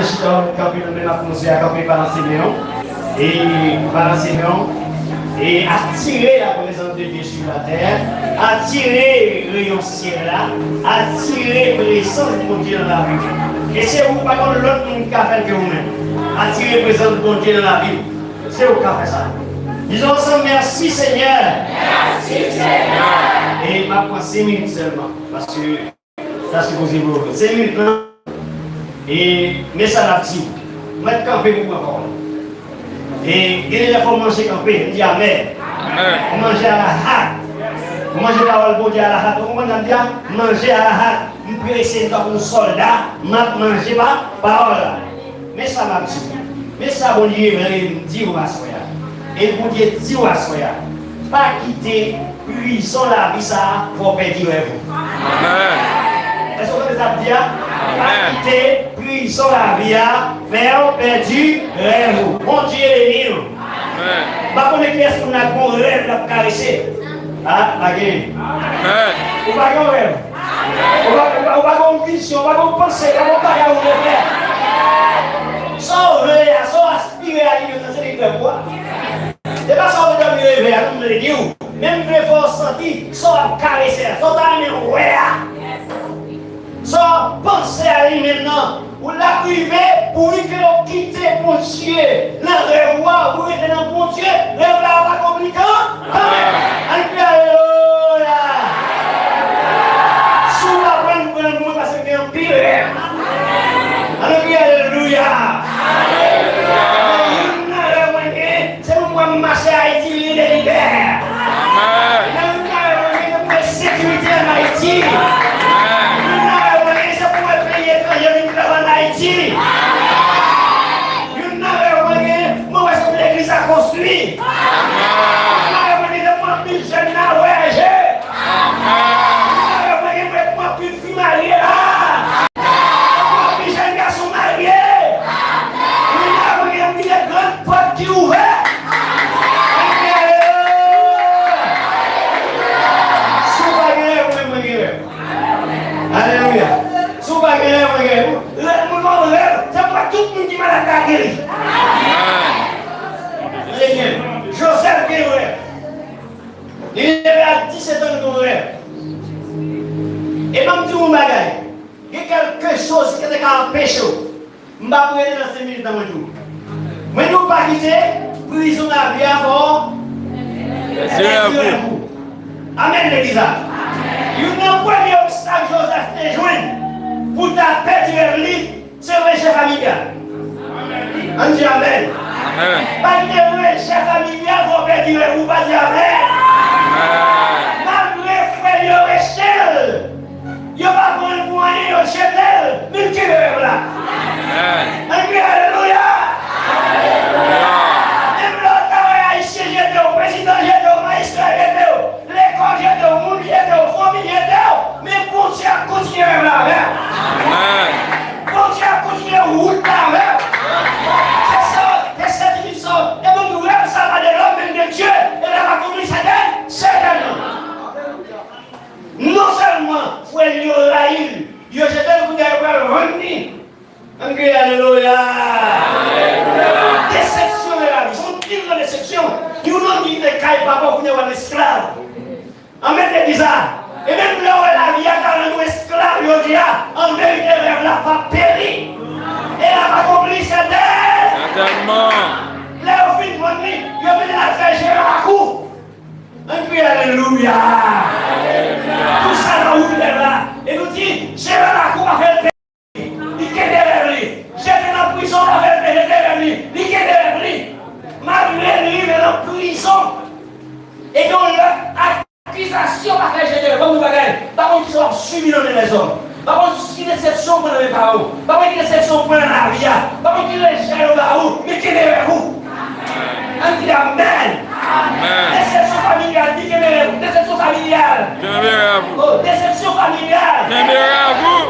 chita, quand on a commencé à camper par l'enseignant, et attirer la présence de Dieu sur la terre, attirer le rayon ciel là, attirer la présence de mon Dieu dans la vie. Et c'est vous, par contre, l'autre monde qui a fait que vous-même. Attirer la présence de mon Dieu dans la vie. C'est vous qui a fait ça. Disons ensemble, merci Seigneur. Merci Seigneur. Et ma prend 5 minutes seulement, parce que ça c'est posé pour vous. 5 minutes, non? Et mais ça l'a dit. Moi, je camper pour moi encore. Et il faut manger camper, on dit Amen. On mange à la hâte. On mange la parole de Dieu à la hâte. On dit manger à la hâte. On peut essayer comme un soldat, manger ma parole. Mais ça m'a dit. Mais ça, bon Dieu, me dit au Assoya. Et bon Dieu dit au Assoya. Pas quitter, puis sans la vie, ça, pour perdre vous. Amen. Est-ce que vous avez dit? Pas quitter, puis sans la vie, faire perdu rêve. Bon Dieu est nous. Pas qu'on est qui qu'on a bon rêve de caresser. Ah, baguette. Ou pas qu'on rêve. Ou pas qu'on vision, ou pas qu'on pense, ou pas qu'on parle au rêve. Sans rêve, sans aspirer à l'université de quoi. C'est pas ça que vous devez rêver, comme je l'ai dit. Même que vous sentez, sans caresser, sans amener au rêve. Sans penser à lui maintenant. Ou la privé pour lui que l'on quitte mon Dieu. Le rêve, ou est dans mon Dieu. Le rêve là, pas compliqué. Amen. Alléluia. Sous la peine, vous pouvez parce que c'est un pire rêve. Alléluia. C'est pour moi marcher à Haïti, l'île est libère. Alléluia. Pour la sécurité en Haïti. Haïti. Vous n'avez rien, moi est-ce que l'église a construit? Vous n'avez rien de moi plus jeune à voyager. Vous n'avez rien de moi plus fille mariée là. Moi plus jeune garçon marié. Vous n'avez rien de grandes portes qui ouvrent. Alléluia. C'est pas tout le monde qui m'a la guéri. Joseph Guéret. Il avait à 17 ans de rêve. Et même si vous m'avez il y a quelque chose qui était empêché. Je ne vais pas aller dans ces minutes dans mon jour. Mais nous ne pouvons pas quitter prison à vie avant. Amen, l'église. Il y a un premier obstacle que Joseph te joint pour ta perte vers lui. C'est le rejet familial. On dit Amen. Pas de rejet familial, vous pouvez dire ou pas dire Amen. Malgré frère, il y a rejet. Il n'y a pas de moyen de jeter. Mais qui est là? On dit Alléluia. Même l'autre ici, j'étais au président, j'étais au magistrat, j'étais au l'école, j'étais au monde, j'étais au famille, j'étais au. Mais pour ça, continuez là. Bon Dieu a continué route là, c'est ça, et cette émission, et mon gouvernement, ça va de l'homme même de Dieu, et là, ma communauté, c'est non seulement, il faut aller au raïl, Dieu, je te le revenir. Alléluia. Déception de la vie, son pire de déception, nous n'ont dit de caille papa pour nous esclaves. Amen, l'église. Et même là où la vie a quand nous esclaves, il y a en vérité vers la pas péri. Et la pas compris c'est d'elle. Certainement. Là au fin de mon nuit, il y a venu la faire gérer à coup. Un cri Alléluia. Tout ça dans où il est là. Et nous dit, gérer à coup à faire le péri. Il est derrière lui. J'étais dans la prison à faire le péri derrière lui. Il est derrière lui. Malgré lui, il est en prison. Et donc là, accusation par faire générer, comme nous bagarre. Par contre, ils sont suivis dans les maisons. Par contre, qui déception pour les parents. Par contre, qui déception pour la vie. Par contre, qui les gère au barreau. Mais qui est derrière vous? On dit Amen. Déception familiale. Dit que déception familiale. Bien à vous. Déception familiale. Bien à vous.